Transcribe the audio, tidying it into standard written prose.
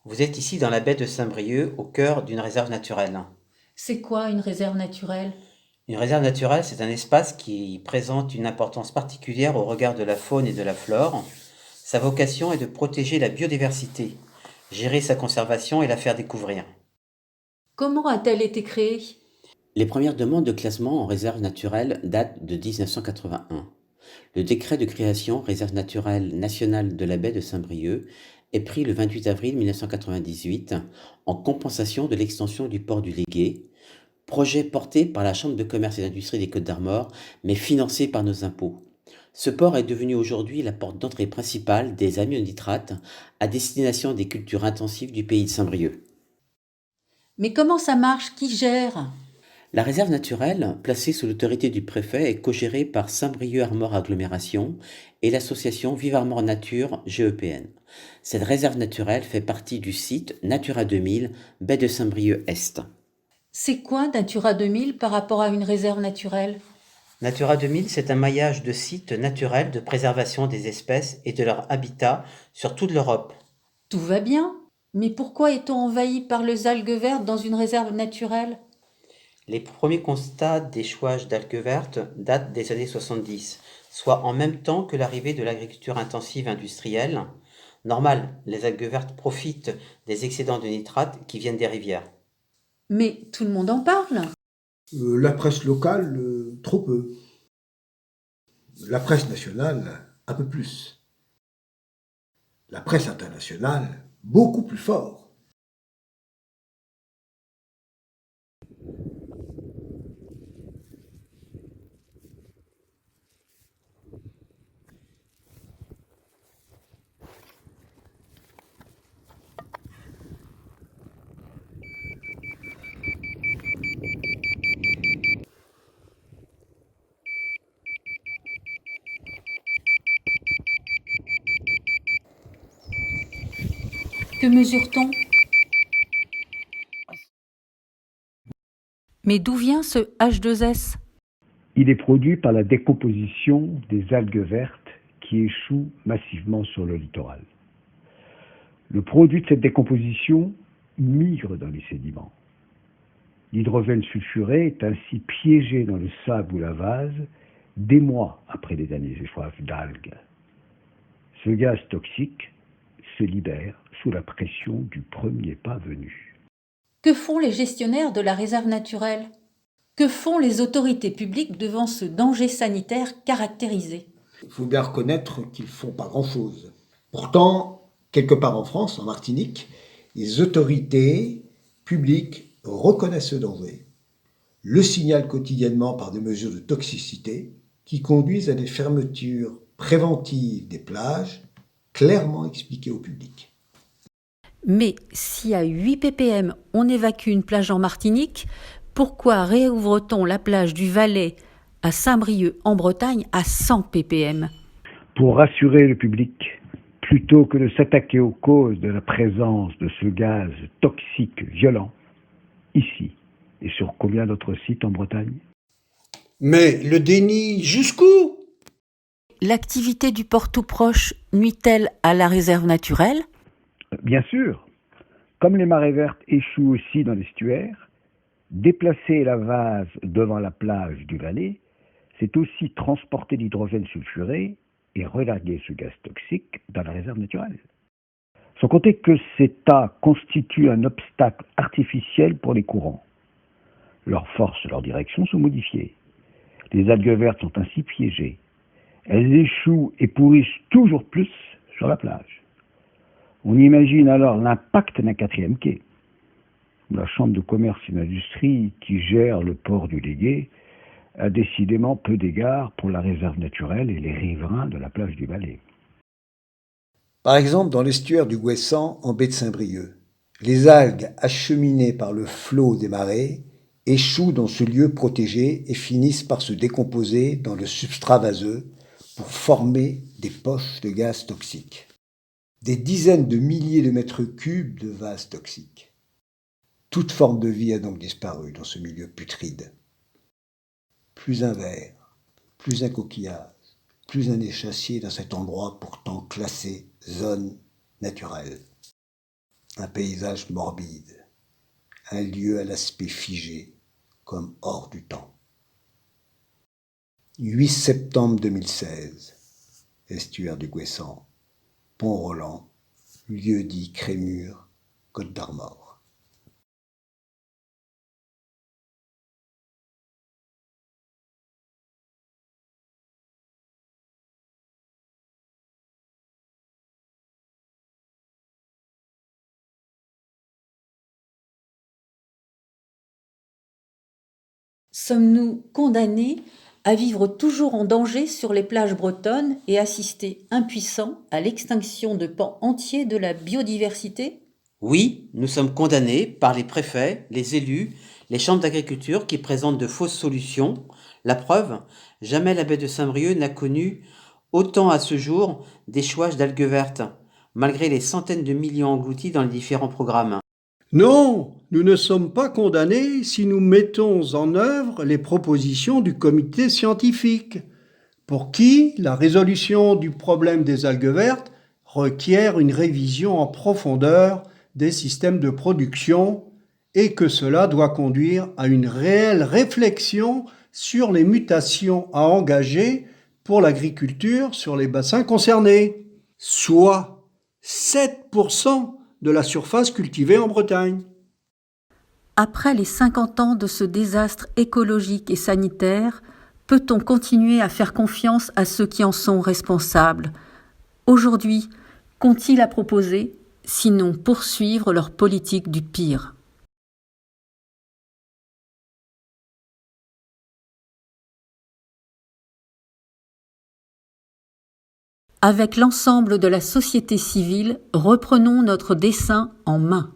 Vous êtes ici dans la baie de Saint-Brieuc, au cœur d'une réserve naturelle. C'est quoi une réserve naturelle? Une réserve naturelle, c'est un espace qui présente une importance particulière au regard de la faune et de la flore. Sa vocation est de protéger la biodiversité, gérer sa conservation et la faire découvrir. Comment a-t-elle été créée? Les premières demandes de classement en réserve naturelle datent de 1981. Le décret de création réserve naturelle nationale de la baie de Saint-Brieuc est pris le 28 avril 1998 en compensation de l'extension du port du Légué, projet porté par la Chambre de commerce et d'industrie des Côtes-d'Armor, mais financé par nos impôts. Ce port est devenu aujourd'hui la porte d'entrée principale des ammonitrates à destination des cultures intensives du pays de Saint-Brieuc. Mais comment ça marche? Qui gère? La réserve naturelle, placée sous l'autorité du préfet, est cogérée par Saint-Brieuc Armor Agglomération et l'association Vive Armor Nature GEPN. Cette réserve naturelle fait partie du site Natura 2000, baie de Saint-Brieuc Est. C'est quoi Natura 2000 par rapport à une réserve naturelle? Natura 2000, c'est un maillage de sites naturels de préservation des espèces et de leur habitat sur toute l'Europe. Tout va bien. Mais pourquoi est-on envahi par les algues vertes dans une réserve naturelle? Les premiers constats d'échouage d'algues vertes datent des années 70, soit en même temps que l'arrivée de l'agriculture intensive industrielle. Normal, les algues vertes profitent des excédents de nitrates qui viennent des rivières. Mais tout le monde en parle. La presse locale, trop peu. La presse nationale, un peu plus. La presse internationale, beaucoup plus fort. Que mesure-t-on? Mais d'où vient ce H2S? Il est produit par la décomposition des algues vertes qui échouent massivement sur le littoral. Le produit de cette décomposition migre dans les sédiments. L'hydrogène sulfuré est ainsi piégé dans le sable ou la vase des mois après les derniers échouages d'algues. Ce gaz toxique se libère sous la pression du premier pas venu. Que font les gestionnaires de la réserve naturelle? Que font les autorités publiques devant ce danger sanitaire caractérisé? Il faut bien reconnaître qu'ils font pas grand-chose. Pourtant, quelque part en France, en Martinique, les autorités publiques reconnaissent ce danger, le signalent quotidiennement par des mesures de toxicité qui conduisent à des fermetures préventives des plages, clairement expliquées au public. Mais si à 8 ppm on évacue une plage en Martinique, pourquoi réouvre-t-on la plage du Valais à Saint-Brieuc en Bretagne à 100 ppm? Pour rassurer le public, plutôt que de s'attaquer aux causes de la présence de ce gaz toxique violent, ici et sur combien d'autres sites en Bretagne? Mais le déni jusqu'où? L'activité du port tout proche nuit-elle à la réserve naturelle? Bien sûr, comme les marées vertes échouent aussi dans l'estuaire, déplacer la vase devant la plage du Valais, c'est aussi transporter l'hydrogène sulfuré et relarguer ce gaz toxique dans la réserve naturelle. Sans compter que ces tas constituent un obstacle artificiel pour les courants. Leurs forces et leurs directions sont modifiées. Les algues vertes sont ainsi piégées. Elles échouent et pourrissent toujours plus sur la plage. On imagine alors l'impact d'un quatrième quai. La Chambre de commerce et d'industrie qui gère le port du Légué a décidément peu d'égard pour la réserve naturelle et les riverains de la plage du Valais. Par exemple, dans l'estuaire du Ouessant, en baie de Saint-Brieuc, les algues acheminées par le flot des marées échouent dans ce lieu protégé et finissent par se décomposer dans le substrat vaseux pour former des poches de gaz toxiques. Des dizaines de milliers de mètres cubes de vases toxiques. Toute forme de vie a donc disparu dans ce milieu putride. Plus un ver, plus un coquillage, plus un échassier dans cet endroit pourtant classé zone naturelle. un paysage morbide, un lieu à l'aspect figé, comme hors du temps. 8 septembre 2016, estuaire du Guessant, Pont-Roland, lieu-dit Crémur, Côte d'Armor. Sommes-nous condamnés à vivre toujours en danger sur les plages bretonnes et assister impuissants à l'extinction de pans entiers de la biodiversité ? Oui, nous sommes condamnés par les préfets, les élus, les chambres d'agriculture qui présentent de fausses solutions. La preuve, jamais la baie de Saint-Brieuc n'a connu autant à ce jour d'échouages d'algues vertes, malgré les centaines de millions engloutis dans les différents programmes. Non, nous ne sommes pas condamnés si nous mettons en œuvre les propositions du comité scientifique, pour qui la résolution du problème des algues vertes requiert une révision en profondeur des systèmes de production et que cela doit conduire à une réelle réflexion sur les mutations à engager pour l'agriculture sur les bassins concernés, soit 7% de la surface cultivée en Bretagne. Après les 50 ans de ce désastre écologique et sanitaire, peut-on continuer à faire confiance à ceux qui en sont responsables ? Aujourd'hui, qu'ont-ils à proposer, sinon poursuivre leur politique du pire ? Avec l'ensemble de la société civile, reprenons notre dessein en main.